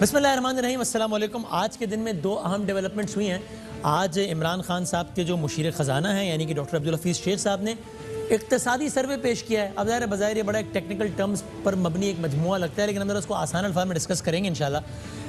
بسم اللہ الرحمن الرحیم، السلام علیکم۔ آج کے دن میں دو اہم ڈیولپمنٹس ہوئی ہیں۔ آج عمران خان صاحب کے جو مشیر خزانہ ہیں یعنی کہ ڈاکٹر عبدالحفیظ شیخ صاحب نے اقتصادی سروے پیش کیا ہے۔ اب بظاہر یہ بڑا ایک ٹیکنیکل ٹرمز پر مبنی ایک مجموعہ لگتا ہے، لیکن ہم اس کو آسان الفاظ میں ڈسکس کریں گے انشاءاللہ۔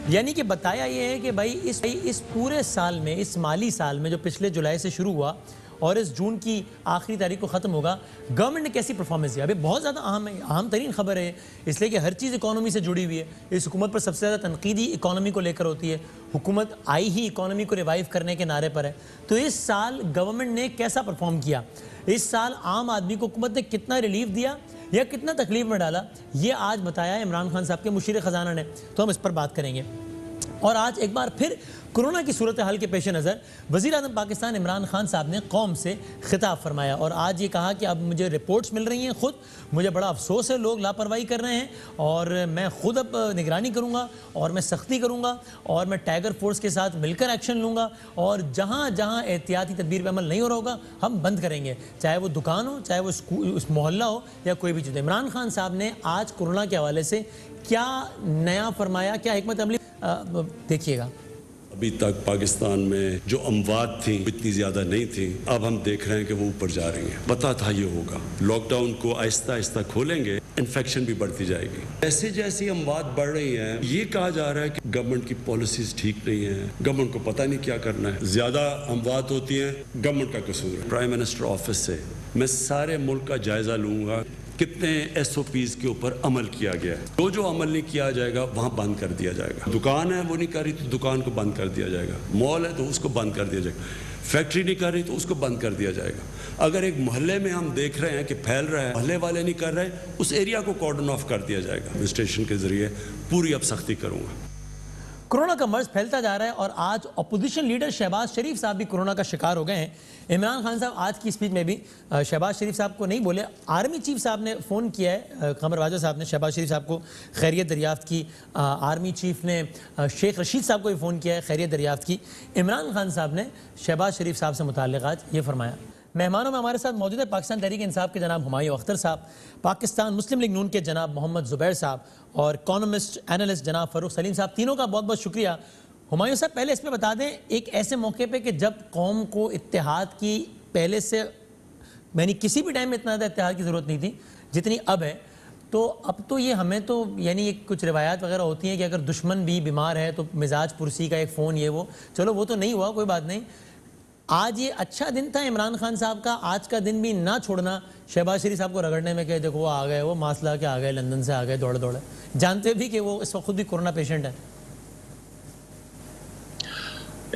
یعنی کہ بتایا یہ ہے کہ بھائی اس پورے سال میں، اس مالی سال میں جو پچھلے جولائی سے شروع ہوا اور اس جون کی آخری تاریخ کو ختم ہوگا، گورنمنٹ نے کیسی پرفارمنس دیا۔ ابھی بہت زیادہ اہم ترین خبر ہے، اس لیے کہ ہر چیز اکانومی سے جڑی ہوئی ہے۔ اس حکومت پر سب سے زیادہ تنقیدی اکانومی کو لے کر ہوتی ہے۔ حکومت آئی ہی اکانومی کو ریوائیو کرنے کے نعرے پر ہے۔ تو اس سال گورنمنٹ نے کیسا پرفارم کیا، اس سال عام آدمی کو حکومت نے کتنا ریلیف دیا یا کتنا تکلیف میں ڈالا، یہ آج بتایا ہے عمران خان صاحب کے مشیر خزانہ نے۔ تو ہم اس پر بات کریں گے۔ اور آج ایک بار پھر کرونا کی صورتحال کے پیش نظر وزیر اعظم پاکستان عمران خان صاحب نے قوم سے خطاب فرمایا اور آج یہ کہا کہ اب مجھے رپورٹس مل رہی ہیں، خود مجھے بڑا افسوس ہے، لوگ لاپرواہی کر رہے ہیں اور میں خود اب نگرانی کروں گا اور میں سختی کروں گا اور میں ٹائیگر فورس کے ساتھ مل کر ایکشن لوں گا، اور جہاں جہاں احتیاطی تدبیر پہ عمل نہیں ہو رہا ہوگا ہم بند کریں گے، چاہے وہ دکان ہو، چاہے وہ اس محلہ ہو یا کوئی بھی چیز۔ عمران خان صاحب نے آج کورونا کے حوالے سے کیا نیا فرمایا، کیا حکمت عملی، دیکھیے گا۔ ابھی تک پاکستان میں جو اموات تھیں اتنی زیادہ نہیں تھیں، اب ہم دیکھ رہے ہیں کہ وہ اوپر جا رہی ہیں۔ پتا تھا یہ ہوگا، لاک ڈاؤن کو آہستہ آہستہ کھولیں گے، انفیکشن بھی بڑھتی جائے گی۔ جیسے جیسی اموات بڑھ رہی ہیں، یہ کہا جا رہا ہے کہ گورنمنٹ کی پالیسیز ٹھیک نہیں ہیں، گورنمنٹ کو پتہ نہیں کیا کرنا ہے۔ زیادہ اموات ہوتی ہیں، گورنمنٹ کا قصور ہے۔ پرائم منسٹر آفس سے میں سارے ملک کا جائزہ لوں گا، کتنے ایس او پیز کے اوپر عمل کیا گیا ہے۔ جو عمل نہیں کیا جائے گا وہاں بند کر دیا جائے گا۔ دکان ہے وہ نہیں کر رہی تو دکان کو بند کر دیا جائے گا، مال ہے تو اس کو بند کر دیا جائے گا، فیکٹری نہیں کر رہی تو اس کو بند کر دیا جائے گا۔ اگر ایک محلے میں ہم دیکھ رہے ہیں کہ پھیل رہا ہے، محلے والے نہیں کر رہے، اس ایریا کو کارڈن آف کر دیا جائے گا۔ ایڈمنسٹریشن کے ذریعے پوری اب سختی کروں گا۔ کرونا کا مرض پھیلتا جا رہا ہے اور آج اپوزیشن لیڈر شہباز شریف صاحب بھی کرونا کا شکار ہو گئے ہیں۔ عمران خان صاحب آج کی اسپیچ میں بھی شہباز شریف صاحب کو نہیں بولے، آرمی چیف صاحب نے فون کیا ہے، قمر واجہ صاحب نے شہباز شریف صاحب کو خیریت دریافت کی، آرمی چیف نے شیخ رشید صاحب کو بھی فون کیا ہے، خیریت دریافت کی۔ عمران خان صاحب نے شہباز شریف صاحب سے متعلق آج یہ فرمایا۔ مہمانوں میں ہمارے ساتھ موجود ہے پاکستان تحریک انصاف کے جناب ہمایوں اختر صاحب، پاکستان مسلم لیگ نون کے جناب محمد زبیر صاحب اور اکانومسٹ اینالسٹ جناب فاروق سلیم صاحب۔ تینوں کا بہت بہت شکریہ۔ ہمایوں صاحب پہلے اس پہ بتا دیں، ایک ایسے موقع پہ کہ جب قوم کو اتحاد کی پہلے سے یعنی کسی بھی ٹائم میں اتنا زیادہ اتحاد کی ضرورت نہیں تھی جتنی اب ہے، تو اب تو یہ ہمیں تو یعنی کچھ روایات وغیرہ ہوتی ہیں کہ اگر دشمن بھی بیمار ہے تو مزاج پرسی کا ایک فون، یہ وہ، چلو وہ تو نہیں ہوا، کوئی بات نہیں۔ آج یہ اچھا دن تھا عمران خان صاحب کا، آج کا دن بھی نہ چھوڑنا شہباز شریف صاحب کو رگڑنے میں کہ دیکھو وہ آ گئے، وہ مسئلہ کہ آ گئے، لندن سے آ گئے دوڑے، جانتے بھی کہ وہ اس وقت خود بھی کورونا پیشنٹ ہے۔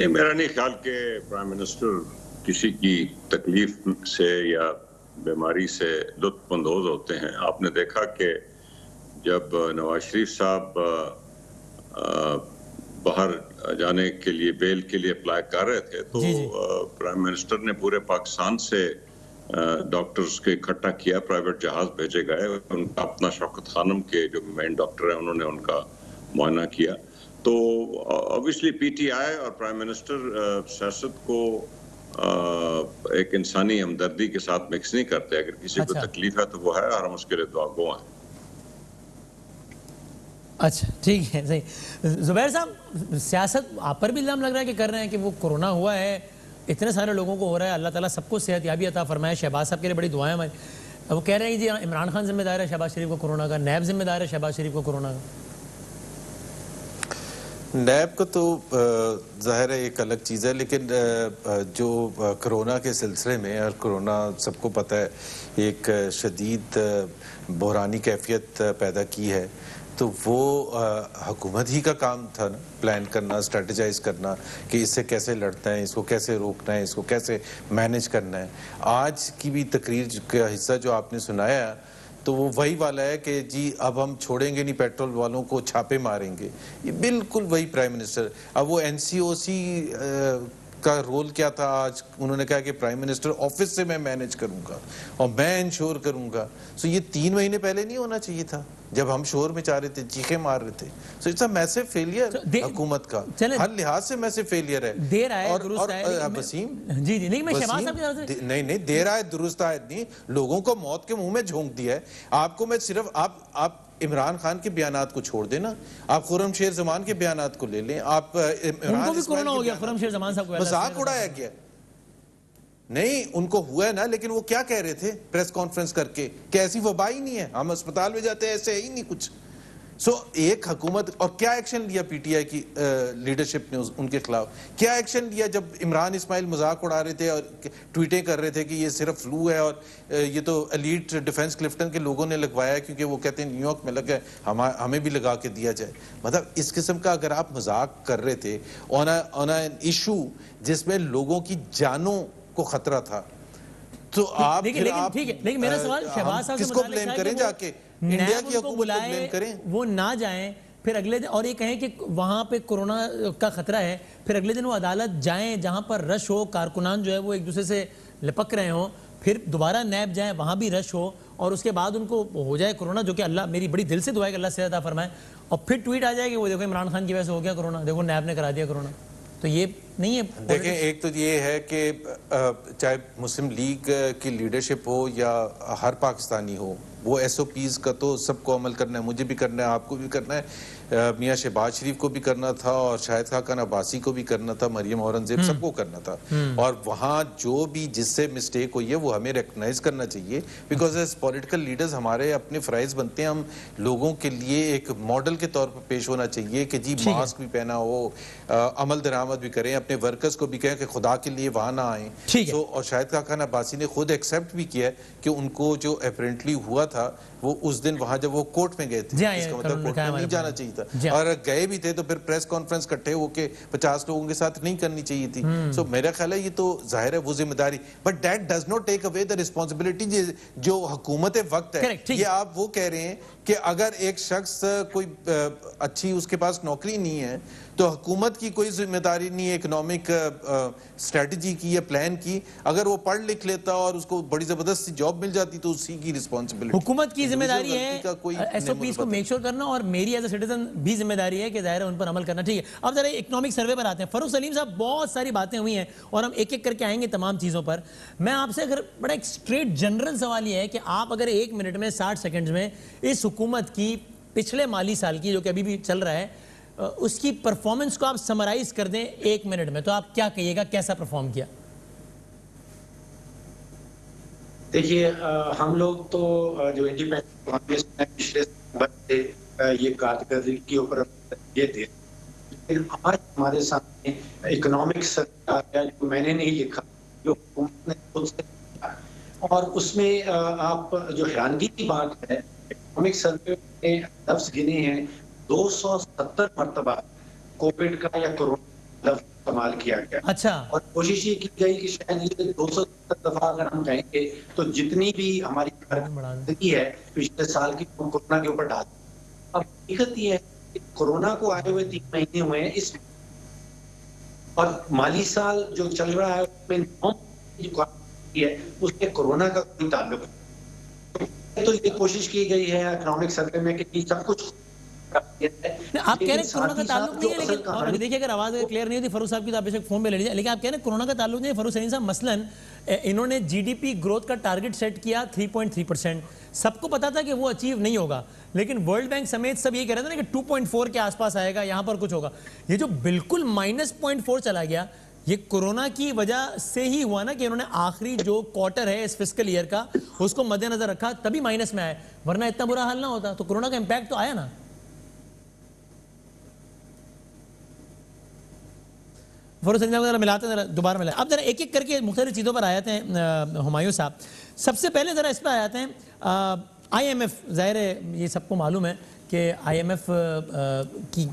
میرا نہیں خیال کہ پرائم منسٹر کسی کی تکلیف سے یا بیماری سے لطف اندوز ہوتے ہیں۔ آپ نے دیکھا کہ جب نواز شریف صاحب باہر جانے کے لیے بیل کے لیے اپلائی کر رہے تھے تو پرائم منسٹر نے پورے پاکستان سے ڈاکٹرز کے اکٹھا کیا، پرائیویٹ جہاز بھیجے گئے، ان کا اپنا شوکت خانم کے جو مین ڈاکٹر ہیں انہوں نے ان کا معائنہ کیا۔ تو obviously پی ٹی آئی اور پرائم منسٹر سیاست کو ایک انسانی ہمدردی کے ساتھ مکس نہیں کرتے۔ اگر کسی کو تکلیف ہے تو وہ ہے اور ہم اس کے لیے دعا گو ہیں۔ اچھا ٹھیک ہے، صحیح۔ زبیر صاحب، سیاست آپ پر بھی الزام لگ رہا ہے کہ کر رہے ہیں کہ وہ کورونا ہوا ہے، اتنے سارے لوگوں کو ہو رہا ہے، اللہ تعالیٰ سب کو صحت یابی عطا فرمائے، شہباز صاحب کے لیے بڑی دعائیں ہماری۔ وہ کہہ رہے ہیں جی عمران خان ذمہ دار ہے شہباز شریف کو کورونا کا، نیب ذمہ دار ہے شہباز شریف کو کورونا کا۔ نیب کا تو ظاہر ہے ایک الگ چیز ہے، لیکن جو کرونا کے سلسلے میں، اور کرونا سب کو پتہ ہے ایک شدید بحرانی کیفیت پیدا کی ہے، تو وہ حکومت ہی کا کام تھا نا، پلان کرنا، اسٹریٹجائز کرنا کہ اس سے کیسے لڑنا ہے، اس کو کیسے روکنا ہے، اس کو کیسے مینیج کرنا ہے۔ آج کی بھی تقریر کا حصہ جو آپ نے سنایا تو وہ وہی والا ہے کہ جی اب ہم چھوڑیں گے نہیں، پیٹرول والوں کو چھاپے ماریں گے، یہ بالکل وہی پرائم منسٹر۔ اب وہ این سی او سی کا رول کیا تھا، آج انہوں نے کہا کہ پرائم منسٹر آفس سے میں مینیج کروں گا اور میں انشور کروں گا۔ سو یہ 3 مہینے پہلے نہیں ہونا چاہیے تھا جب ہم شور مچا رہے تھے، چیخیں مار رہے تھے۔ So it's a Meesho failure حکومت کا، ہر لحاظ سے میسو فیلئر ہے۔ دیر آئے درست آئے وسیم، جی نہیں میں شہباز صاحب کی طرف سے نہیں دیر آئے درست آئے نہیں، لوگوں کو موت کے منہ میں جھونک دیا ہے۔ آپ کو میں صرف آپ عمران خان کے بیانات کو چھوڑ دیں نا, آپ خرم شیر زمان کے بیانات کو لے لیں, آپ ان کو بھی کورونا ہو گیا, خرم شیر زمان صاحب کو مذاق اڑایا گیا. نہیں ان کو ہوا ہے نا, لیکن وہ کیا کہہ رہے تھے پریس کانفرنس کر کے کہ ایسی وبا ہی نہیں ہے, ہم اسپتال میں جاتے ہیں ایسے ہی نہیں کچھ. سو ایک حکومت, اور کیا ایکشن لیا پی ٹی آئی کی لیڈرشپ نے ان کے خلاف, کیا ایکشن لیا جب عمران اسماعیل مذاق اڑا رہے تھے اور ٹویٹیں کر رہے تھے کہ یہ صرف فلو ہے اور یہ تو ایلیٹ ڈیفنس کلفٹن کے لوگوں نے لگوایا ہے کیونکہ وہ کہتے ہیں نیو یارک میں لگا ہے, ہمیں بھی لگا کے دیا جائے. مطلب اس قسم کا اگر آپ مذاق کر رہے تھے آن این ایشو جس میں لوگوں کی جانوں کو خطرہ تھا, تو آپ لیکن میرا سوال شہباز صاحب سے کس کو بلیم کریں, جا کے انڈیا کی حکومت کو بلیم کریں, وہ نہ جائیں پھر اگلے دن, اور یہ کہیں کہ وہاں پہ کورونا کا خطرہ ہے, پھر اگلے دن وہ عدالت جائیں جہاں پر رش ہو, کارکنان جو ہے وہ ایک دوسرے سے لپک رہے ہوں, پھر دوبارہ نیب جائیں وہاں بھی رش ہو, اور اس کے بعد ان کو ہو جائے کورونا, جو کہ اللہ میری بڑی دل سے دعا ہے کہ اللہ سے عطا فرمائے, اور پھر ٹویٹ آ جائے کہ وہ دیکھو عمران خان کی وجہ سے ہو گیا کورونا, دیکھو نیب نے کرا دیا کورونا. تو یہ نہیں ہے. دیکھیں ایک تو یہ ہے کہ چاہے مسلم لیگ کی لیڈرشپ ہو یا ہر پاکستانی ہو, وہ ایس او پیز کا تو سب کو عمل کرنا ہے, مجھے بھی کرنا ہے, آپ کو بھی کرنا ہے, میاں شہباز شریف کو بھی کرنا تھا, اور شاہد خاقان عباسی کو بھی کرنا تھا, مریم اورنگزیب سب کو کرنا تھا. اور وہاں جو بھی جس سے مسٹیک ہوئی ہے وہ ہمیں ریکگنائز کرنا چاہیے, بیکاز ایز پولیٹیکل لیڈرز ہمارے اپنے فرائض بنتے ہیں, ہم لوگوں کے لیے ایک ماڈل کے طور پر پیش ہونا چاہیے کہ جی ماسک بھی پہنا ہو, عمل درآمد بھی کریں, اپنے ورکرز کو بھی کہیں کہ خدا کے لیے وہاں نہ آئیں. اور شاہد خاقان عباسی نے خود ایکسیپٹ بھی کیا ہے کہ ان کو جو اپیرنٹلی ہوا تھا وہ اس دن وہاں جب وہ کورٹ میں گئے تھے, اس کا مطلب کورٹ میں نہیں جانا چاہیے تھا, اور گئے بھی تھے تو پھر پریس کانفرنس کٹھے ہو کے 50 لوگوں کے ساتھ نہیں کرنی چاہیے تھی. سو میرا خیال ہے یہ تو ظاہر ہے وہ ذمہ داری, but that does not take away the responsibility جو حکومت وقت ہے. یہ آپ وہ کہہ رہے ہیں کہ اگر ایک شخص کوئی اچھی اس کے پاس نوکری نہیں ہے تو حکومت کی کوئی ذمہ داری نہیں ہے اکنامک اسٹریٹجی کی یا پلان کی, اگر وہ پڑھ لکھ لیتا اور اس کو بڑی زبردست جاب مل جاتی تو اسی کی رسپانسبلٹی. حکومت کی ذمہ داری ہے ایس او پیز کو میک شور کرنا, اور میری ایز اے سٹیزن بھی ذمہ داری ہے کہ ظاہر ہے ان پر عمل کرنا. ٹھیک ہے, اب ذرا اکنامک سروے پر آتے ہیں. فاروق سلیم صاحب بہت ساری باتیں ہوئی ہیں اور ہم ایک ایک کر کے آئیں گے تمام چیزوں پر. میں آپ سے اگر بڑا ایک اسٹریٹ جنرل سوال یہ ہے کہ آپ اگر 1 منٹ میں 60 سیکنڈز میں اس حکومت کی پچھلے مالی سال کی جو کہ ابھی بھی چل رہا ہے اس کی پرفارمنس کو آپ سمرائز کر دیں 1 منٹ میں, تو آپ کیا کہیے گا, کیسا پرفارم کیا؟ دیکھیے ہم لوگ تو جو انڈیپینڈنٹ پچھلے یہ کارکردگی کے اوپر یہ تھے, لیکن آج ہمارے سامنے اکنامک سرکار جو میں نے نہیں لکھا, جو حکومت نے خود سے لکھا, اور اس میں آپ جو حیرانگی کی بات ہے اکنامک سروے نے لفظ گنے ہیں 270 مرتبہ کووڈ کا یا کورونا لفظ استعمال کیا گیا. اچھا, اور کوشش یہ کی گئی کہ شاید یہ 270 دفعہ اگر ہم کہیں گے تو جتنی بھی ہماری کارکردگی ہے پچھلے سال کی کورونا کے اوپر ڈال. اب حقیقت یہ ہے کہ کورونا کو آئے ہوئے 3 مہینے ہوئے ہیں اس میں, اور مالی سال جو چل رہا ہے اس میں جو کارکردگی ہے اس میں کورونا کا کوئی تعلق ہے. تو یہ کوشش کی گئی ہے اکنامک سروے میں کہ سب کچھ آپ کہہ رہے ہیں کورونا کا تعلق نہیں ہے, لیکن اور دیکھیے اگر آواز کلیئر نہیں ہوتی فاروق صاحب کی تو آپ بے شک فون پہ لے لیجیے, لیکن آپ کہہ رہے ہیں کورونا کا تعلق نہیں ہے. فاروق سلیم صاحب مثلاً انہوں نے جی ڈی پی گروتھ کا ٹارگٹ سیٹ کیا 3.3%, سب کو پتا تھا کہ وہ اچیو نہیں ہوگا, لیکن ورلڈ بینک سمیت سب یہ کہہ رہے تھے نا کہ 2.4 کے آس پاس آئے گا, یہاں پر کچھ ہوگا. یہ جو بالکل -0.4 چلا گیا یہ کورونا کی وجہ سے ہی ہوا نا کہ انہوں نے آخری جو کوارٹر ہے اس فسکل ایئر کا اس کو مد نظر رکھا تبھی مائنس میں آئے, ورنہ اتنا برا حال نہ ہوتا. تو کورونا کا امپیکٹ تو آیا نا. فاروق سلیم صاحب ملاتے ہیں, دوبارہ ملائیں. اب ذرا ایک ایک کر کے مختلف چیزوں پر آیات ہیں. ہمایوں صاحب سب سے پہلے ذرا اس پہ آیات ہیں. آئی ایم ایف, ظاہر ہے یہ سب کو معلوم ہے کہ آئی ایم ایف کی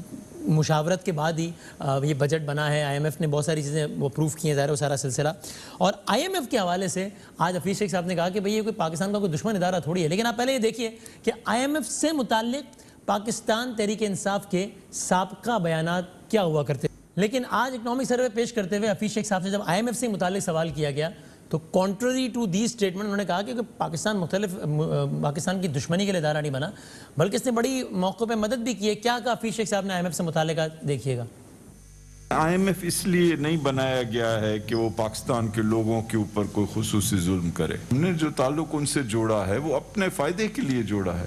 مشاورت کے بعد ہی یہ بجٹ بنا ہے. آئی ایم ایف نے بہت ساری چیزیں وہ اپروو کی ہیں, ظاہر ہے وہ سارا سلسلہ. اور آئی ایم ایف کے حوالے سے آج حفیظ شیخ صاحب نے کہا کہ بھئی یہ کوئی پاکستان کا کوئی دشمن ادارہ تھوڑی ہے, لیکن آپ پہلے یہ دیکھیے کہ آئی ایم ایف سے متعلق پاکستان تحریک انصاف کے سابقہ بیانات کیا ہوا کرتے. لیکن آج اکنامک سروے پیش کرتے ہوئے حفیظ شیخ صاحب سے جب آئی ایم ایف سے متعلق سوال کیا گیا تو کانٹرری ٹو دی اسٹیٹمنٹ انہوں نے کہا کہ پاکستان کی دشمنی کے لیے ادارہ نہیں بنا, بلکہ اس نے بڑی موقع پہ مدد بھی کی ہے. کیا کہا حفیظ شیخ صاحب نے آئی ایم ایف سے متعلقات, دیکھیے گا. آئی ایم ایف اس لیے نہیں بنایا گیا ہے کہ وہ پاکستان کے لوگوں کے اوپر کوئی خصوصی ظلم کرے. ہم نے جو تعلق ان سے جوڑا ہے وہ اپنے فائدے کے لیے جوڑا ہے.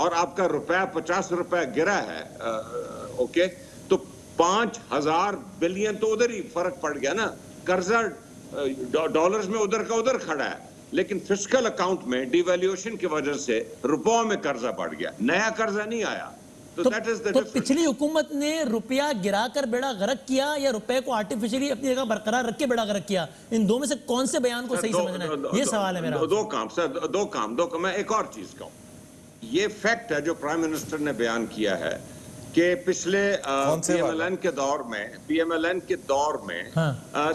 اور آپ کا روپیہ 50 روپے گرا ہے اوکے تو 5000 بلین تو ادھر ہی فرق پڑ گیا نا. قرضہ ڈالرز میں ادھر کا ادھر کھڑا ہے لیکن فسکل اکاؤنٹ میں ڈی ویلیوشن کی وجہ سے روپوں میں قرضہ بڑھ گیا, نیا قرضہ نہیں آیا. تو پچھلی حکومت نے روپیہ گرا کر بیڑا غرق کیا یا روپے کو آرٹیفیشلی اپنی جگہ برقرار رکھ کے بیڑا غرق کیا؟ ان دو میں سے کون سے بیان کو صحیح سمجھنا ہے, یہ سوال ہے میرا. دو کام میں ایک اور چیز کہوں. یہ فیکٹ ہے جو پرائم منسٹر نے بیان کیا ہے کہ پچھلے پی ایم ایل این کے دور میں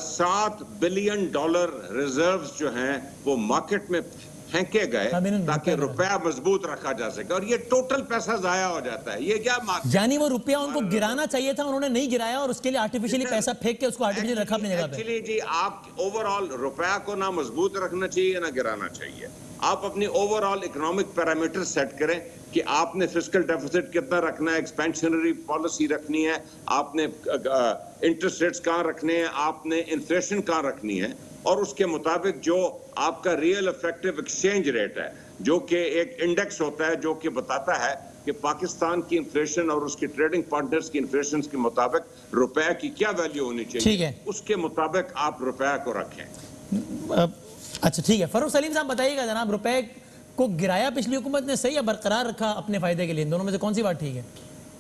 7 بلین ڈالر ریزروز جو ہیں وہ مارکیٹ میں پھینکے گئے تاکہ روپیہ مضبوط رکھا جا سکے, اور یہ ٹوٹل پیسہ ضائع ہو جاتا ہے. یہ کیا یعنی وہ روپیہ ان کو گرانا چاہیے تھا, انہوں نے نہیں گرایا اور اس کے لیے آرٹیفیشلی پیسہ پھینک کے اس کو آرٹیفیشلی رکھا اپنی جگہ پہ. ایکچولی جی آپ اوور آل روپیہ کو نہ مضبوط رکھنا چاہیے نہ گرانا چاہیے. آپ اپنی overall economic parameter set کریں کہ آپ نے فسکل ڈیفیسٹ کتنا رکھنا ہے, ایکسپینشنری پالیسی رکھنی ہے, آپ نے انٹرسٹ ریٹس کہاں رکھنے ہیں, آپ نے انفلیشن کہاں رکھنی ہے, اور اس کے مطابق جو آپ کا ریئل افیکٹو ایکسچینج ریٹ ہے جو کہ ایک انڈیکس ہوتا ہے جو کہ بتاتا ہے کہ پاکستان کی انفلیشن اور اس کی ٹریڈنگ پارٹنرز کی انفلیشن کے مطابق روپے کی کیا ویلیو ہونی چاہیے, اس کے مطابق آپ روپے کو رکھیں. اچھا ٹھیک ہے. فاروق سلیم صاحب بتائیے گا جناب, روپے کو گرایا پچھلی حکومت نے صحیح یا برقرار رکھا اپنے فائدے کے لیے, ان دونوں میں سے کون سی بات ٹھیک ہے؟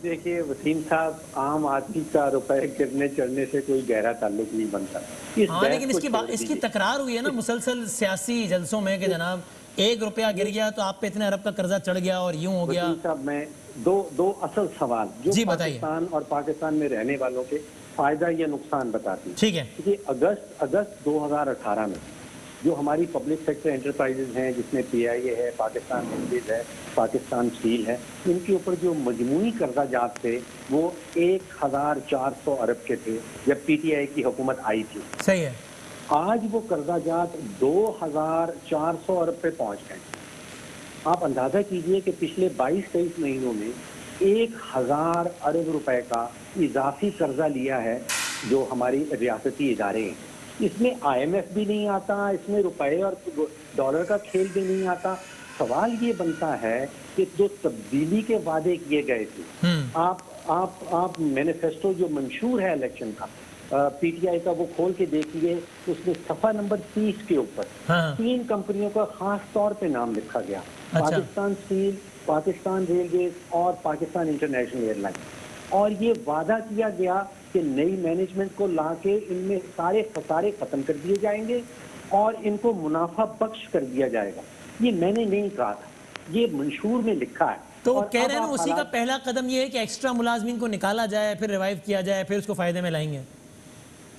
دیکھیے وسیم صاحب, عام آدمی کا روپے گرنے چڑھنے سے کوئی گہرا تعلق نہیں بنتا. ہاں لیکن اس کی تکرار ہوئی ہے نا مسلسل سیاسی جلسوں میں کہ جناب 1 روپیہ گر گیا تو آپ پہ اتنے ارب کا قرضہ چڑھ گیا اور یوں ہو گیا. وسیم صاحب میں دو اصل سوال جو پاکستان اور پاکستان میں رہنے والوں کے فائدہ یا نقصان بتاتی ہیں. ٹھیک ہے. کہ اگست 2018 میں جو ہماری پبلک سیکٹر انٹرپرائزز ہیں جس میں پی آئی اے ہے, پاکستان ریلویز ہے, پاکستان اسٹیل ہے, ان کے اوپر جو مجموعی قرضہ جات تھے وہ 1400 ارب کے تھے جب پی ٹی آئی کی حکومت آئی تھی. صحیح ہے. آج وہ قرضہ جات 2400 ارب پہ پہنچ گئے. آپ اندازہ کیجئے کہ پچھلے 22-23 مہینوں میں 1000 ارب روپے کا اضافی قرضہ لیا ہے جو ہماری ریاستی ادارے ہیں. اس میں آئی ایم ایف بھی نہیں آتا, اس میں روپے اور ڈالر کا کھیل بھی نہیں آتا. سوال یہ بنتا ہے کہ جو تبدیلی کے وعدے کیے گئے تھے, آپ مینیفیسٹو جو منشور ہے الیکشن کا پی ٹی آئی کا وہ کھول کے دیکھیے, اس میں صفحہ نمبر 30 کے اوپر 3 کمپنیوں کا خاص طور پہ نام لکھا گیا, پاکستان اسٹیل, پاکستان ریلویز اور پاکستان انٹرنیشنل ایئر لائن. اور یہ وعدہ کیا گیا کہ نئی مینجمنٹ کو لا کے ان میں سارے خسارے ختم کر دیے جائیں گے اور ان کو منافع بخش کر دیا جائے گا. یہ میں نے نہیں کہا تھا, یہ منشور میں لکھا ہے. تو کہہ رہے ہیں اسی کا پہلا قدم یہ ہے کہ ایکسٹرا ملازمین کو نکالا جائے, پھر ریوائیو کیا جائے, پھر اس کو فائدے میں لائیں گے.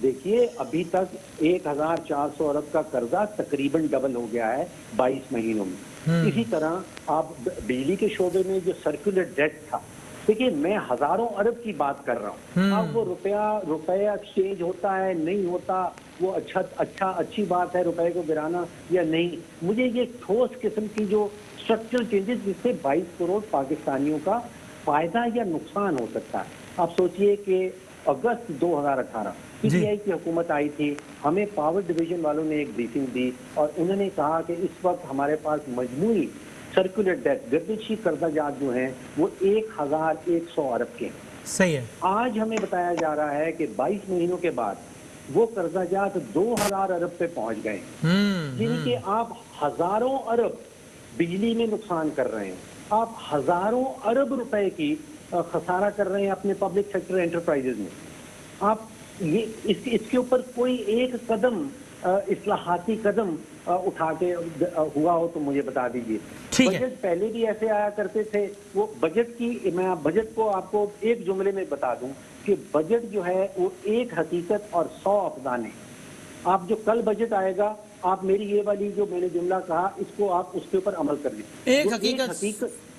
دیکھیے ابھی تک 1400 ارب کا قرضہ تقریباً ڈبل ہو گیا ہے 22 مہینوں میں. اسی طرح آپ بجلی کے شعبے میں جو سرکولر ڈیٹ تھا, دیکھیے میں ہزاروں ارب کی بات کر رہا ہوں. اب وہ روپیہ ایکسچینج ہوتا ہے نہیں ہوتا, وہ اچھی بات ہے روپے کو گرانا یا نہیں. مجھے یہ ٹھوس قسم کی جو اسٹرکچرل چینجز جس سے 22 کروڑ پاکستانیوں کا فائدہ یا نقصان ہو سکتا ہے. آپ سوچئے کہ اگست 2018 پی ٹی آئی کی حکومت آئی تھی, ہمیں پاور ڈویژن والوں نے ایک بریفنگ دی اور انہوں نے کہا کہ اس وقت ہمارے پاس مجموعی سرکولر ڈیٹ گردشی قرضہ جات جو ہیں وہ 1100 ارب کے ہیں. صحیح ہے. آج ہمیں بتایا جا رہا ہے کہ 22 مہینوں کے بعد وہ قرضہ جات 2000 ارب پہ پہنچ گئے ہیں. جن کے آپ ہزاروں ارب بجلی میں نقصان کر رہے ہیں, آپ ہزاروں ارب روپے کی خسارہ کر رہے ہیں اپنے پبلک سیکٹر انٹرپرائزز میں. آپ یہ اس کے اوپر کوئی ایک قدم اصلاحاتی قدم اٹھا کے ہوا ہو تو مجھے بتا دیجیے. بجٹ پہلے بھی ایسے آیا کرتے تھے. وہ بجٹ کی میں بجٹ کو آپ کو ایک جملے میں بتا دوں کہ بجٹ جو ہے وہ ایک حقیقت اور 100 افسانے. آپ جو کل بجٹ آئے گا, آپ میری یہ والی جو میں نے جملہ کہا اس کو آپ اس کے اوپر عمل کر لیں. ایک حقیقت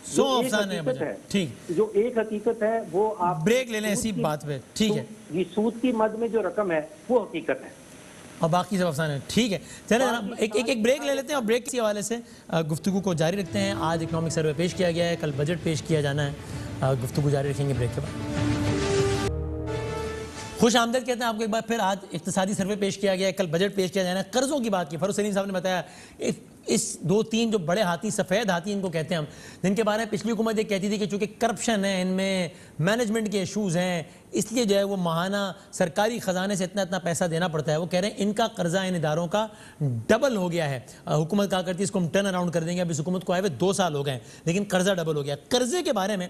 100 افسانے ہیں. ٹھیک, جو ایک حقیقت ہے وہ آپ بریک لے لیں اسی بات پہ. ٹھیک ہے, یہ سود کی مد میں جو رقم ہے وہ حقیقت ہے اور باقی سب افسانے. ٹھیک ہے, چلیں جناب ایک بریک لے لیتے ہیں اور بریک کے حوالے سے گفتگو کو جاری رکھتے ہیں. آج اکنامک سروے پیش کیا گیا ہے, کل بجٹ پیش کیا جانا ہے. گفتگو جاری رکھیں گے بریک کے بعد. خوش آمدید کہتے ہیں آپ کو ایک بار پھر. آج اقتصادی سروے پیش کیا گیا ہے, کل بجٹ پیش کیا جانا ہے. قرضوں کی بات کی, فاروق سلیم صاحب نے بتایا اس 2-3 جو بڑے ہاتھی، سفید ہاتھی ان کو کہتے ہیں ہم، جن کے بارے میں پچھلی حکومت یہ کہتی تھی کہ چونکہ کرپشن ہے ان میں، مینجمنٹ کے ایشوز ہیں، اس لیے جو ہے وہ ماہانہ سرکاری خزانے سے اتنا پیسہ دینا پڑتا ہے. وہ کہہ رہے ہیں ان کا قرضہ ان اداروں کا ڈبل ہو گیا ہے. حکومت کہا کرتی ہے اس کو ہم ٹرن اراؤنڈ کر دیں گے. اب اس حکومت کو آئے ہوئے 2 سال ہو گئے ہیں لیکن قرضہ ڈبل ہو گیا. قرضے کے بارے میں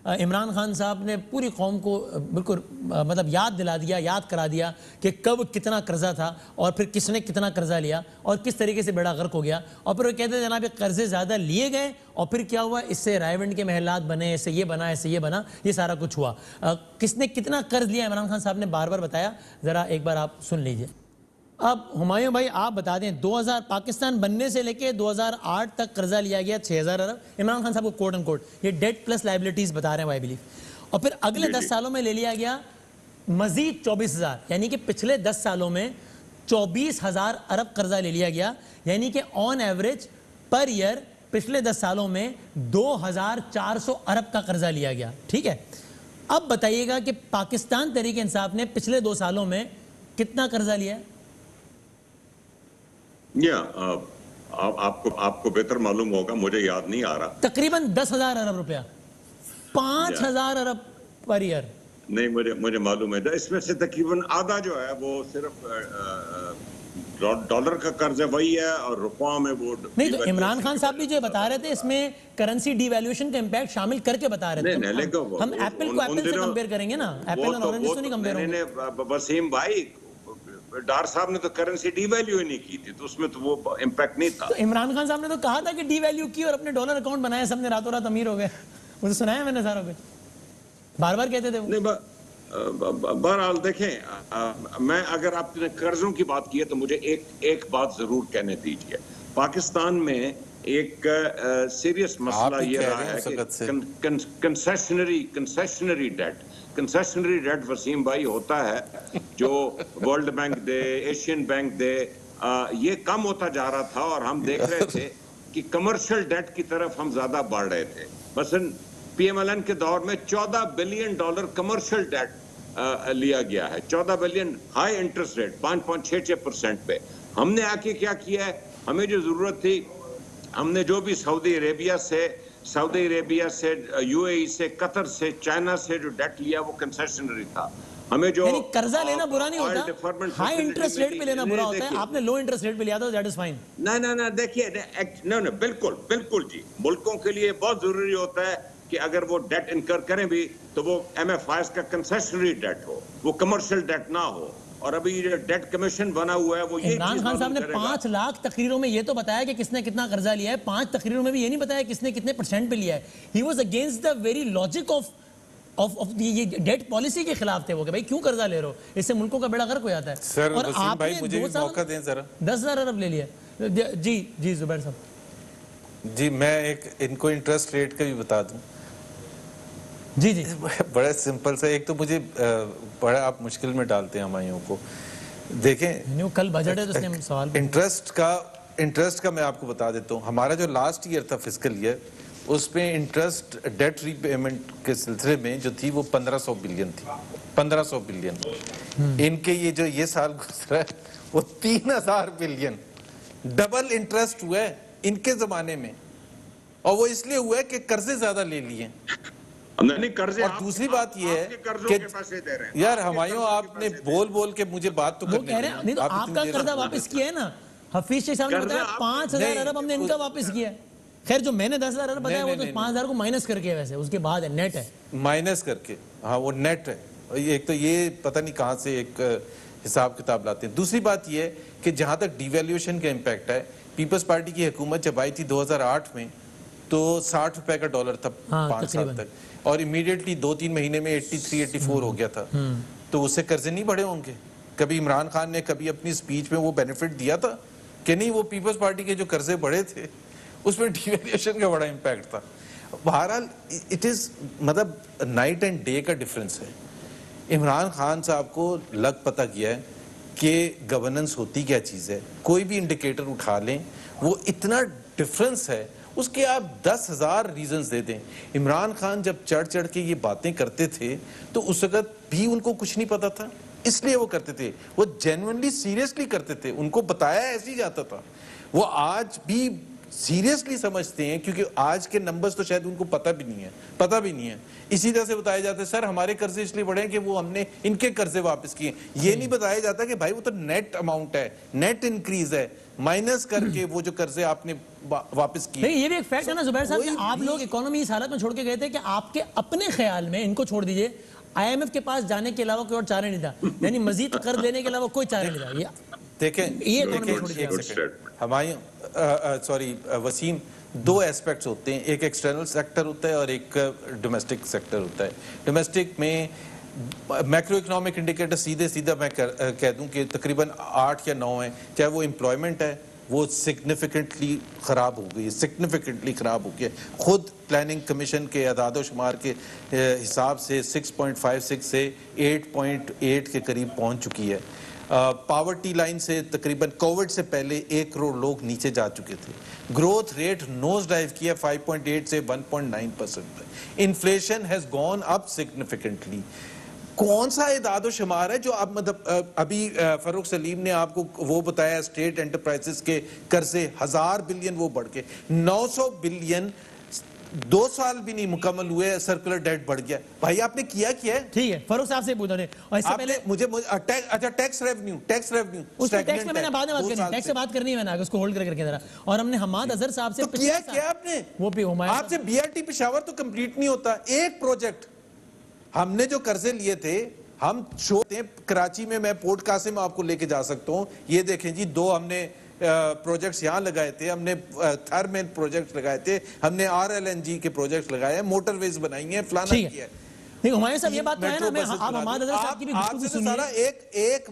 عمران خان صاحب نے پوری قوم کو بالکل مطلب یاد دلا دیا، یاد کرا دیا کہ کب کتنا قرضہ تھا اور پھر کس نے کتنا قرضہ لیا اور کس طریقے سے بیڑا غرق ہو گیا. اور پھر وہ کہتے ہیں جناب یہ قرضے زیادہ لیے گئے اور پھر کیا ہوا، اس سے رائے ونڈ کے محلات بنے، اس سے یہ بنا، اس سے یہ بنا، یہ سارا کچھ ہوا. کس نے کتنا قرض لیا عمران خان صاحب نے بار بار بتایا، ذرا ایک بار آپ سن لیجئے. اب ہمایوں بھائی آپ بتا دیں، 2000 پاکستان بننے سے لے کے 2008 تک قرضہ لیا گیا 6000 ارب. عمران خان صاحب کو کوٹ اینڈ کوٹ یہ ڈیٹ پلس لائبلٹیز بتا رہے ہیں آئی بلیو. اور پھر اگلے 10 سالوں میں لے لیا گیا مزید 24000، یعنی کہ پچھلے 10 سالوں میں 24000 ارب قرضہ لے لیا گیا. یعنی کہ آن ایوریج پر ایئر پچھلے 10 سالوں میں 2400 ارب کا قرضہ لیا گیا. ٹھیک ہے، اب بتائیے گا کہ پاکستان تحریک انصاف نے پچھلے 2 سالوں میں کتنا قرضہ لیا ہے؟ آپ کو بہتر معلوم ہوگا، مجھے یاد نہیں آ رہا. تقریباً 10,000 ارب روپیہ، 5000 ارب پر ایئر. نہیں مجھے معلوم ہے. اس میں سے تقریباً آدھا جو ہے وہ صرف ڈالر کا قرض ہے وہی ہے، اور روپیہ میں وہ نہیں. تو عمران خان صاحب بھی جو بتا رہے تھے اس میں کرنسی ڈی ویلیویشن کا امپیکٹ شامل کر کے بتا رہے تھے. ہم ایپل کو ایپل سے کمپیئر کریں گے نا، ایپل اور اورنج سے نہیں کمپیئر ہوں گے. وسیم بھائی، ڈار صاحب نے تو کرنسی ڈی ویلیو ہی نہیں کی تھی، تو اس میں تو وہ امپیکٹ نہیں تھا. تو عمران خان صاحب نے تو کہا تھا کہ ڈی ویلیو کی اور اپنے ڈالر اکاؤنٹ بنایا، سب نے راتوں رات امیر ہو گئے. مجھے سنایا میں نے سارا کچھ، بار بار کہتے تھے وہ. بہرحال دیکھیں، میں اگر آپ نے قرضوں کی بات کی ہے تو مجھے ایک بات ضرور کہنے دیجیے. پاکستان میں ایک سیریس مسئلہ یہ رہا ہے کہ کنسیشنری ڈیٹ وسیم بھائی ہوتا ہے جو ورلڈ بینک دے، ایشین بینک دے، یہ کم ہوتا جا رہا تھا اور ہم دیکھ رہے تھے کہ کمرشل ڈیٹ کی طرف ہم زیادہ بڑھ رہے تھے. مثلا پی ایم ایل این کے دور میں $14 بلین کمرشل ڈیٹ لیا گیا ہے. 14 بلین ہائی انٹرسٹ ریٹ 5.66% پہ. ہم نے آ کے کیا کیا ہے، ہمیں جو ضرورت تھی ہم نے جو بھی سعودی عربیہ سے، یو اے ای سے، قطر سے، چائنا سے جو ڈیٹ لیا وہ کنسیشنری تھا. ہمیں جو یعنی قرضہ لینا برا نہیں ہوتا، ہائی انٹرسٹ ریٹ پہ لینا برا ہوتا ہے. آپ نے لو انٹرسٹ ریٹ پہ لیا تھا، دیٹ از فائن. نہیں دیکھیے، بالکل جی، ملکوں کے لیے بہت ضروری ہوتا ہے کہ اگر وہ ڈیٹ انکر کریں بھی تو وہ ایم ایف آئیز کا کنسیشنری ڈیٹ ہو، وہ کمرشل ڈیٹ نہ ہو. اور ابھی جو ڈیٹ کمیشن بنا ہوا ہے وہ یہ عمران خان صاحب نے 5 لاکھ تقریروں میں یہ تو بتایا کہ کس نے کتنا قرضہ لیا ہے، 5 تقریروں میں بھی یہ نہیں بتایا کس نے کتنے پرسنٹ پہ لیا ہے. He was against the very logic of یہ ڈیٹ پالیسی کے خلاف تھے وہ کہ بھائی کیوں قرضہ لے رہے ہو، اس سے ملکوں کا بیڑا غرق ہو جاتا ہے. سر اور وسیم آپ بھائی نے مجھے 2 سال موقع دیں ذرا. 10,000 ارب لے لیا. جی زبیر صاحب. جی میں ایک ان کو انٹرسٹ ریٹ کا بھی بتا دوں. جی بڑا سمپل سا. ایک تو مجھے بڑا آپ مشکل میں ڈالتے ہیں ہمایوں کو. دیکھیں کل بجٹ ہے تو اس نے سوال انٹرسٹ کا میں آپ کو بتا دیتا ہوں. ہمارا جو لاسٹ ایئر تھا فسکل ایئر، اس میں انٹرسٹ ڈیٹ ری پیمنٹ کے سلسلے میں جو تھی وہ 1500 بلین تھی. 1500 بلین. ان کے یہ جو یہ سال گزرا ہے وہ 3000 بلین. ڈبل انٹرسٹ ہوا ہے ان کے زمانے میں، اور وہ اس لیے ہوا ہے کہ قرضے زیادہ لے لیے. اور دوسری بات یہ ہے کہ یار ہمایوں آپ نے بول کے مجھے بات تو کرنے دیں. آپ کا قرضہ واپس کیا ہے نا، حفیظ شیخ صاحب نے بتایا 5000 ارب ہم نے ان کا واپس کیا ہے. خیر جو میں نے 10,000 ارب بتایا وہ تو 5000 کو مائنس کر کے ویسے اس کے بعد ہے، نیٹ ہے مائنس کر کے. ہاں وہ نیٹ ہے. ایک تو یہ پتہ نہیں کہاں سے ایک حساب کتاب لاتے ہیں. دوسری بات یہ ہے کہ جہاں تک ڈی ویلیویشن کا امپیکٹ ہے، پیپلز پارٹی کی حکومت جب آئی تھی 2008 میں تو 60 روپے کا ڈالر تھا 5 سال تک، اور امیڈیٹلی 2-3 مہینے میں 83-84 ہو گیا تھا. تو اس سے قرضے نہیں بڑھے ہوں گے. کبھی عمران خان نے کبھی اپنی سپیچ میں وہ بینیفٹ دیا تھا کہ نہیں؟ وہ پیپلز پارٹی کے جو قرضے بڑھے تھے اس میں ڈی ویلیویشن کا بڑا امپیکٹ تھا. بہرحال اٹ از مطلب نائٹ اینڈ ڈے کا ڈفرنس ہے. عمران خان صاحب کو لگ پتہ کیا ہے کہ گورننس ہوتی کیا چیز ہے. کوئی بھی انڈیکیٹر اٹھا لیں وہ اتنا ڈفرنس ہے، اس کے آپ 10,000 ریزنز دے دیں. عمران خان جب چڑھ کے یہ باتیں کرتے تھے تو اس وقت بھی ان کو کچھ نہیں پتا تھا، اس لیے وہ کرتے تھے. وہ جینوئنلی سیریسلی کرتے تھے، ان کو بتایا ایسے ہی جاتا تھا. وہ آج بھی سیریسلی سمجھتے ہیں, کیونکہ آج کے نمبرز تو شاید ان کو پتہ بھی نہیں ہے. اسی طرح سے بتایا جاتا ہے سر ہمارے قرضے اس لیے بڑھے ہیں کہ وہ ہم نے ان کے قرضے واپس کیے. یہ نہیں بتایا جاتا کہ بھائی وہ تو نیٹ اماؤنٹ ہے, نیٹ انکریز ہے, مائنس کر کے وہ جو قرضے آپ نے واپس کیے. یہ بھی ایک فیکٹ ہے نا زبیر صاحب کہ آپ لوگ اکانومی اس حالت میں چھوڑ کے گئے تھے کہ آپ کے اپنے خیال میں, ان کو چھوڑ دیجئے, آئی ایم ایف کے پاس جانے کے علاوہ کوئی اور چارہ نہیں تھا, یعنی مزید قرض لینے کے علاوہ کوئی چارہ نہیں تھا. دیکھیں وسیم, دو ایسپیکٹس ہوتے ہیں, ایک ایکسٹرنل سیکٹر ہوتا ہے اور ایک ڈومیسٹک سیکٹر ہوتا ہے. ڈومیسٹک میں میکرو اکنامک انڈیکیٹر سیدھا میں کہہ دوں کہ تقریباً 8 یا 9 ہیں. چاہے وہ امپلائمنٹ ہے, وہ سگنیفیکنٹلی خراب ہو گئی, خود پلاننگ کمیشن کے اعداد و شمار کے حساب سے 6.56 سے 8.8 کے قریب پہنچ چکی ہے. پاورٹی لائن سے تقریباً کووڈ سے پہلے 1 کروڑ لوگ نیچے جا چکے تھے. گروتھ ریٹ نوز ڈائیو کیا 5.8 سے 1.9%. Inflation has gone up significantly. کون سا اعداد و شمار ہے جو اب مطلب ابھی فاروق سلیم نے آپ کو وہ بتایا اسٹیٹ انٹرپرائزز کے قرضے 1000 بلین وہ بڑھ کے 900 بلین 2 سال بھی نہیں مکمل ہوئے, سرکولر ڈیٹ بڑھ گیا. بھائی آپ نے کیا ہے؟ ٹھیک ہے فاروق صاحب سے پوچھا نے. اور اس سے پہلے مجھے اچھا ٹیکس ریونیو اس ٹیکس میں میں نے بعد میں بات کرنی, ٹیکس سے بات کرنی ہے, میں نے اس کو ہولڈ کر کے ذرا. اور ہم نے حماد اظہر صاحب سے کیا آپ نے, وہ بھی آپ سے بی آر ٹی پشاور تو کمپلیٹ نہیں ہوتا. ایک پروجیکٹ ہم نے جو قرضے لیے تھے, ہم چھوٹے کراچی میں پورٹ قاسم آپ کو لے کے جا سکتا ہوں. یہ دیکھیں جی 2 ہم نے پروجیکٹس یہاں لگائے تھے, ہم نے تھر میں پروجیکٹس لگائے تھے, ہم نے RLNG کے پروجیکٹس لگائے ہیں, موٹر ویز بنائی ہیں, فلانا کیا ہے. نہیں ہمایوں صاحب یہ بات تو ہے نا, آپ حماد اظہر صاحب کی بھی گفتگو سنیے. ایک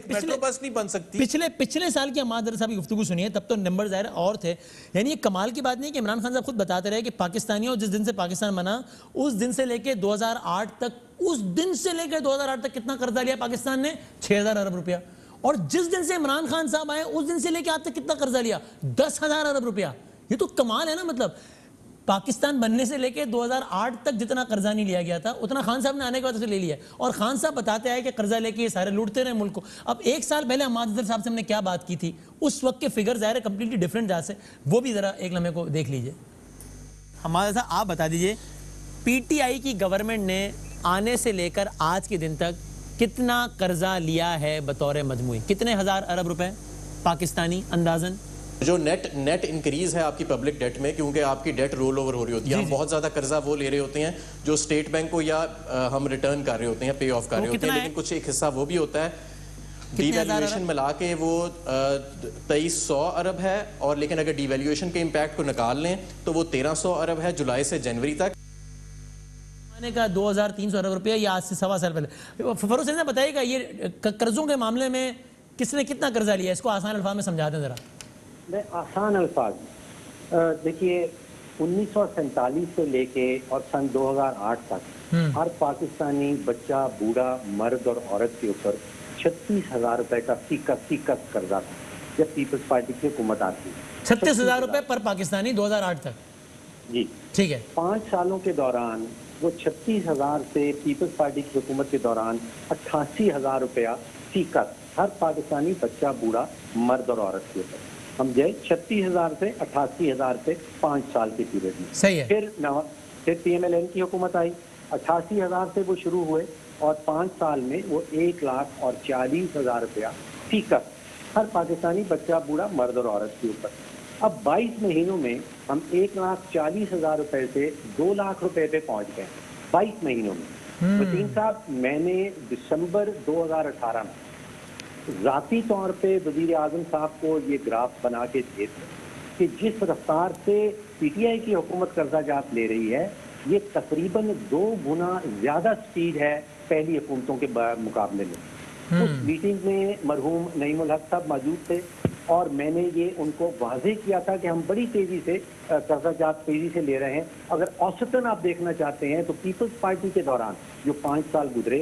میٹرو بس نہیں بن سکتی. پچھلے سال کی حماد اظہر صاحب کی گفتگو سنیے, تب تو نمبر ظاہر اور تھے. یعنی یہ کمال کی بات نہیں کہ عمران خان صاحب خود بتاتے رہے کہ پاکستانیوں جس دن سے پاکستان بنا اس دن سے لے کے 2008 تک, اس دن سے لے کے 2008 تک کتنا قرضہ لیا پاکستان نے؟ 6000 ارب روپیہ. اور جس دن سے عمران خان صاحب آئے اس دن سے لے کے آج تک کتنا قرضہ لیا؟ 10,000 ارب روپیہ. یہ تو کمال ہے نا. مطلب پاکستان بننے سے لے کے 2008 تک جتنا قرضہ نہیں لیا گیا تھا اتنا خان صاحب نے آنے کے بعد سے لے لیا. اور خان صاحب بتاتے ہیں کہ قرضہ لے کے یہ سارے لوٹتے رہے ملک کو. اب 1 سال پہلے حماد اظہر صاحب سے ہم نے کیا بات کی تھی, اس وقت کے فگر ظاہر ہے کمپلیٹلی ڈیفرنٹ جا سے, وہ بھی ذرا ایک لمحے کو دیکھ لیجئے. حماد صاحب آپ بتا دیجئے پی ٹی آئی کی گورنمنٹ نے آنے سے لے کر آج کے دن تک کتنا قرضہ لیا ہے بطور مجموعی, کتنے ہزار ارب روپے پاکستانی اندازاً؟ جو نیٹ انکریز ہے آپ کی پبلک ڈیٹ میں, کیونکہ آپ کی ڈیٹ رول اوور ہو رہی ہوتی ہے, ہم بہت زیادہ قرضہ وہ لے رہے ہوتے ہیں جو اسٹیٹ بینک کو یا ہم ریٹرن کر رہے ہوتے ہیں, پے آف کر رہے ہوتے ہیں, لیکن کچھ ایک حصہ وہ بھی ہوتا ہے ڈی ویلیویشن ملا کے وہ 2300 ارب ہے, اور لیکن اگر ڈی ویلیویشن کے امپیکٹ کو نکال لیں تو وہ 1300 ارب ہے جولائی سے جنوری تک. کا 2300 ارب روپیہ یہ آج سے 1.25 سال پہلے. فاروق صاحب بتائیے گا یہ قرضوں کے معاملے میں کس نے کتنا قرضہ لیا, اس کو آسان الفاظ میں سمجھا دیں ذرا. آسان الفاظ دیکھیے 1947 سے لے کے اور سن 2008 تک ہر پاکستانی بچہ, بوڑھا, مرد اور عورت کے اوپر 36,000 روپے کا فیکس قرضہ تھا جب پیپلز پارٹی کی حکومت آتی. 36,000 روپے پر پاکستانی 2008 تک. جی ٹھیک ہے. 5 سالوں کے دوران وہ 36,000 سے پیپلز پارٹی کی حکومت کے دوران 88,000 روپیہ فیکس ہر پاکستانی بچہ, بوڑھا, مرد اور عورت کے اوپر. ہم جائے 36,000 سے 88,000 پہ 5 سال کے پیریڈ میں. صحیح ہے. پھر پی ایم ایل این کی حکومت آئی, 88,000 سے وہ شروع ہوئے اور 5 سال میں وہ 1,40,000 روپیہ فیکس ہر پاکستانی بچہ, بوڑھا, مرد اور عورت کے اوپر. اب 22 مہینوں میں ہم 1,40,000 روپے سے 2 لاکھ روپے پہ پہنچ گئے 22 مہینوں میں. وسیم صاحب میں نے دسمبر 2018 میں ذاتی طور پہ وزیر اعظم صاحب کو یہ گراف بنا کے دیے تھے کہ جس رفتار سے پی ٹی آئی کی حکومت قرضہ جات لے رہی ہے یہ تقریباً 2 گنا زیادہ سپیڈ ہے پہلی حکومتوں کے مقابلے میں. اس میٹنگ میں مرحوم نعیم الحق صاحب موجود تھے اور میں نے یہ ان کو واضح کیا تھا کہ ہم بڑی تیزی سے قرضہ جات تیزی سے لے رہے ہیں. اگر اوسطاً آپ دیکھنا چاہتے ہیں تو پیپلز پارٹی کے دوران جو 5 سال گزرے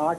8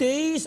23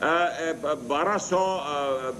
1200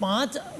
5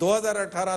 2018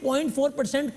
0.4%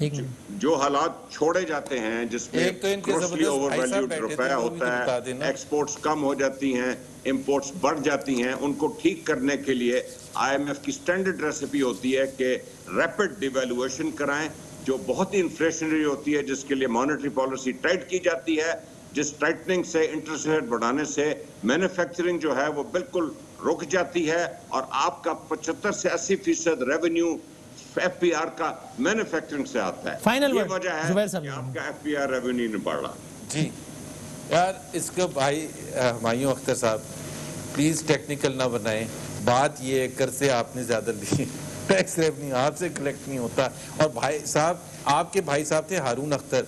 جو حالات چھوڑے جاتے ہیں جس میں گروسلی اوور ویلیوڈ روپیہ ہوتا ہے، ایکسپورٹس کم ہو جاتی ہیں، امپورٹس بڑھ جاتی ہیں، ان کو ٹھیک کرنے کے لیے آئی ایم ایف کی سٹینڈرڈ ریسیپی ہوتی ہے کہ ریپڈ ڈیویلویشن کرائیں، جو بہت ہی انفلیشنری ہوتی ہے، جس کے لیے مانیٹری پالیسی ٹائٹ کی جاتی ہے، جس ٹائٹننگ سے انٹرسٹ ریٹ بڑھانے سے مینوفیکچرنگ جو ہے وہ بالکل رک جاتی ہے، اور آپ کا 75 سے 80% ریونیو ایف پی آر کا مینوفیکچرنگ سے آتا ہے۔ یہ وجہ ہے کہ آپ کا ایف پی آر ریونیو نہیں بڑھ رہا۔ جی یار اس کو بھائی ہمایوں اختر صاحب پلیز ٹیکنیکل نہ بنائیں، بات یہ ہے قرضے آپ نے زیادہ لی، ٹیکس ریونیو آپ سے کلیکٹ نہیں ہوتا، اور بھائی صاحب آپ کے بھائی صاحب تھے ہارون اختر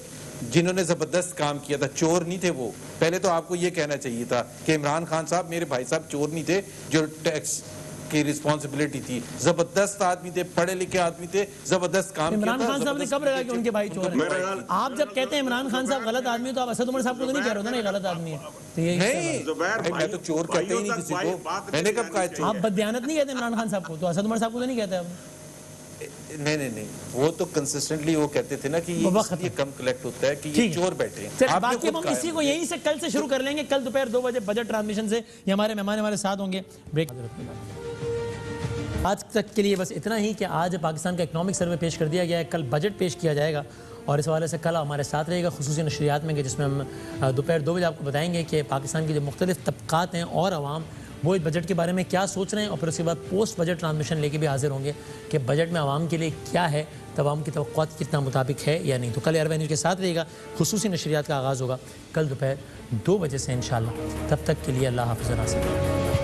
جنہوں نے زبردست کام کیا تھا، چور نہیں تھے وہ۔ پہلے تو آپ کو یہ کہنا چاہیے تھا کہ عمران خان صاحب میرے بھائی صاحب چور نہیں تھے، جو ٹیکس کی رسپانسبلٹی تھی، زبردست آدمی تھے، پڑھے لکھے آدمی تھے، زبردست کام کیا تھا۔ عمران خان صاحب نے کب لگا کہ ان کے بھائی چور ہیں؟ آپ جب کہتے ہیں عمران خان صاحب غلط آدمی ہے تو آپ اسد عمر صاحب کو تو نہیں کہہ رہے تھے نا یہ غلط آدمی ہے؟ نہیں میں تو چور کہتا ہی نہیں کسی کو، میں نے کب کہا چور؟ آپ بددیانت نہیں کہتے عمران خان صاحب کو، تو اسد عمر صاحب کو تو نہیں کہتے آپ؟ نہیں وہ تو کنسسٹنٹلی وہ کہتے تھے نا کہ یہ کم کلیکٹ ہوتا ہے کہ یہ چور بیٹھے ہیں۔ باقی ہم اسی کو یہیں سے کل سے شروع کر لیں گے، کل دوپہر 2 بجے بجٹ ٹرانسمیشن سے یہ ہمارے مہمان ہمارے ساتھ ہوں گے۔ بریک آج تک کے لیے بس اتنا ہی کہ آج پاکستان کا اکنامک سروے پیش کر دیا گیا ہے، کل بجٹ پیش کیا جائے گا، اور اس حوالے سے کل ہمارے ساتھ رہے گا خصوصی نشریات میں، کہ جس میں ہم دوپہر 2 بجے آپ کو بتائیں گے کہ پاکستان کے جو مختلف طبقات ہیں اور عوام وہ اس بجٹ کے بارے میں کیا سوچ رہے ہیں، اور پھر اس کے بعد پوسٹ بجٹ ٹرانسمیشن لے کے بھی حاضر ہوں گے کہ بجٹ میں عوام کے لیے کیا ہے، عوام کی توقعات کتنا مطابق ہے یا نہیں۔ تو کل ایئر نیوز کے ساتھ رہے گا، خصوصی نشریات کا آغاز ہوگا کل دوپہر 2 بجے سے انشاءاللہ۔ تب تک کے لیے اللہ حافظ۔